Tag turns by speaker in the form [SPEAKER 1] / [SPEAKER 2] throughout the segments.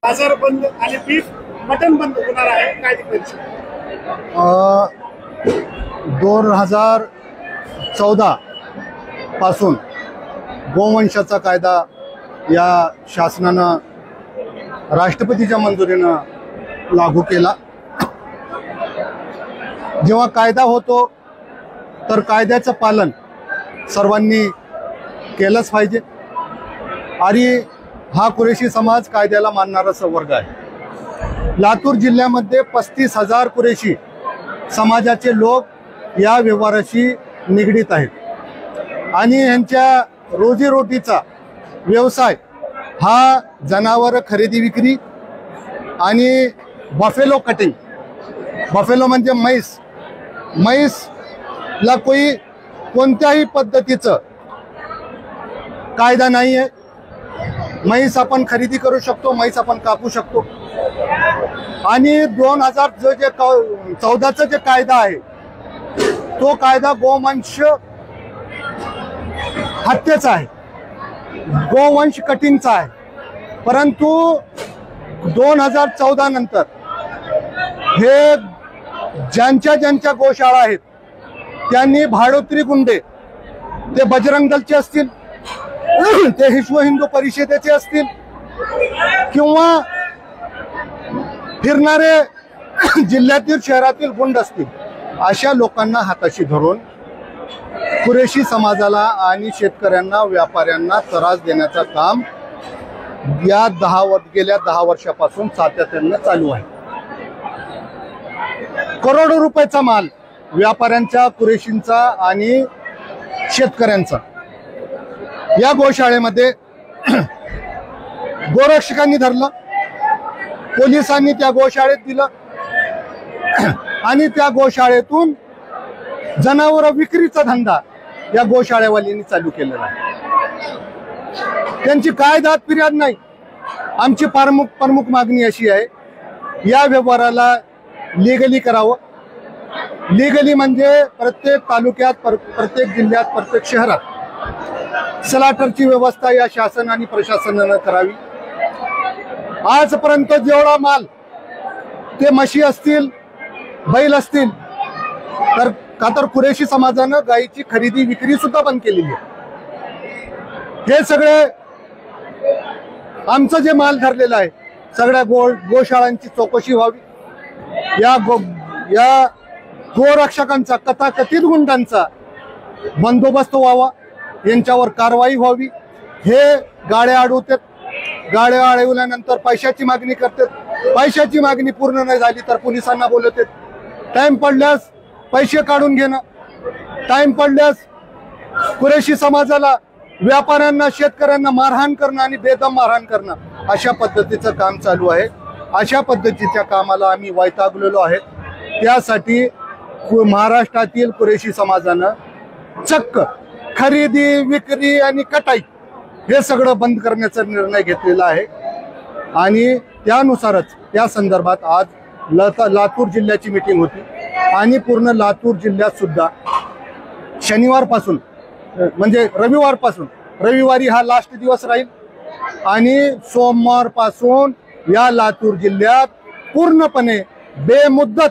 [SPEAKER 1] बाजार बंद आणि बीफ मटन बंद होणार आहे, काय देखील
[SPEAKER 2] 2014 पासून गोवंशाचा कायदा या शासनानं राष्ट्रपतीच्या मंजुरीनं लागू केला। जेव्हा कायदा होतो तर कायद्याचं पालन सर्वांनी केलंच पाहिजे आणि हा कुरेशी समाज कायद्याला मानणारा वर्ग आहे। लातूर जिल्ह्यामध्ये 35,000 कुरेशी समाजाचे लोक या व्यवहाराशी निगडीत आहेत आणि यांच्या रोजीरोटीचा व्यवसाय हा जनावर खरेदी विक्री आणि बफेलो कटिंग, बफेलो म्हणजे म्हैसला कोणत्याही पद्धतीचं कायदा नाही आहे। म्हैस आपण खरेदी करू शकतो, म्हैस आपण कापू शकतो आणि 2014चा जे कायदा आहे तो कायदा गोवंश हत्येचा आहे, गोवंश कटिंगचा आहे। परंतु 2014 नंतर हे ज्यांच्या गोशाळा आहेत त्यांनी भाडोत्री गुंडे, ते बजरंग दलचे असतील, ते विश्व हिंदू परिषदेचे असतील किंवा फिरणारे जिल्ह्यातील शहरातील गुंड असतील, अशा लोकांना हाताशी धरून कुरेशी समाजाला आणि शेतकऱ्यांना व्यापाऱ्यांना त्रास देण्याचं काम या गेल्या 10 वर्षापासून सातत्याने चालू आहे। करोडो रुपयाचा माल व्यापाऱ्यांचा, कुरेशींचा आणि शेतकऱ्यांचा या गोशाळेमध्ये गोरक्षकांनी धरलं, पोलिसांनी त्या गोशाळेत दिलं आणि त्या गोशाळेतून जनावर विक्रीचा धंदा या गोशाळेवाल्यांनी चालू केलेला आहे। त्यांची काय दाद फिर्याद नाही। आमची प्रमुख मागणी अशी आहे, या व्यवहाराला लीगली करावं। लीगली म्हणजे प्रत्येक तालुक्यात, प्रत्येक जिल्ह्यात, प्रत्येक शहरात सलाटरची व्यवस्था या शासन आणि प्रशासनानं करावी। आजपर्यंत जेवढा माल, ते म्हशी असतील, बैल असतील, तर कुरेशी समाजानं गायीची खरेदी विक्री सुद्धा बंद केलेली आहे। हे सगळे आमचं जे माल धरलेला आहे, सगळ्या गोशाळांची चौकशी व्हावी। या गोरक्षकांचा, कथाकथित गुंडांचा बंदोबस्त व्हावा, यांच्यावर कारवाई व्हावी। हे गाड्या अडवतात, गाड्या अडवल्यानंतर पैशाची मागणी करतात, पैशाची मागणी पूर्ण नाही झाली तर पोलिसांना बोलवतात, टाइम पडल्यास पैसे काढून घेणं, टाइम पडल्यास कुरेशी समाजाला, व्यापाऱ्यांना, शेतकऱ्यांना मारहाण करणं आणि बेदम मारहाण करणं, अशा पद्धतीचं काम चालू आहे। अशा पद्धतीच्या कामाला आम्ही वैतागलेलो आहे। त्यासाठी महाराष्ट्रातील कुरेशी समाजानं चक्क खरेदी, विक्री आणि कटाई हे सगळं बंद करण्याचा निर्णय घेतलेला आहे आणि त्यानुसारच त्या संदर्भात आज लातूर जिल्ह्याची मीटिंग होती आणि पूर्ण लातूर जिल्ह्यात सुद्धा शनिवारपासून म्हणजे रविवारी हा लास्ट दिवस राहील आणि सोमवारपासून या लातूर जिल्ह्यात पूर्णपणे बेमुदत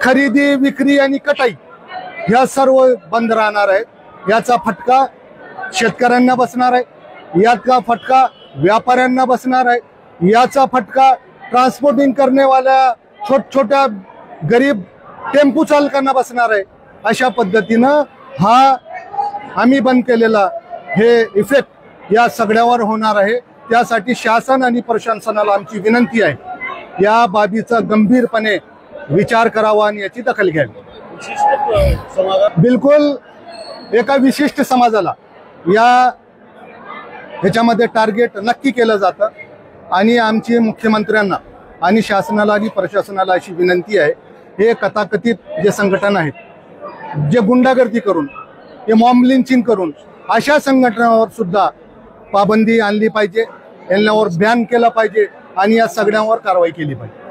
[SPEAKER 2] खरेदी, विक्री आणि कटाई ह्या सर्व बंद राहणार आहे। याचा फटका शेतकऱ्यांना बसणार आहे, याचा फटका व्यापाऱ्यांना बसणार आहे, याचा फटका ट्रान्सपोर्टिंग करण्यावाल्या छोट्या गरीब टेम्पो चालकांना बसणार आहे। अशा पद्धतीनं हा आम्ही बंद केलेला हे इफेक्ट या सगळ्यावर होणार आहे। त्यासाठी शासन आणि प्रशासनाला आमची विनंती आहे, या बाबीचा गंभीरपणे विचार करावा आणि याची दखल घ्यावी। बिलकुल एका विशिष्ट समाजाला ह्याच्यामध्ये टार्गेट नक्की केलं जातं आणि आमची मुख्यमंत्र्यांना आणि शासनाला आणि प्रशासनाला अशी विनंती आहे, हे कथाकथित जे संघटना आहेत, जे गुंडागर्दी करून, हे मॉब लिंचिंग करून, अशा संघटनांवर सुद्धा पाबंदी आणली पाहिजे, यांच्यावर बॅन केलं पाहिजे आणि या सगळ्यांवर कारवाई केली पाहिजे।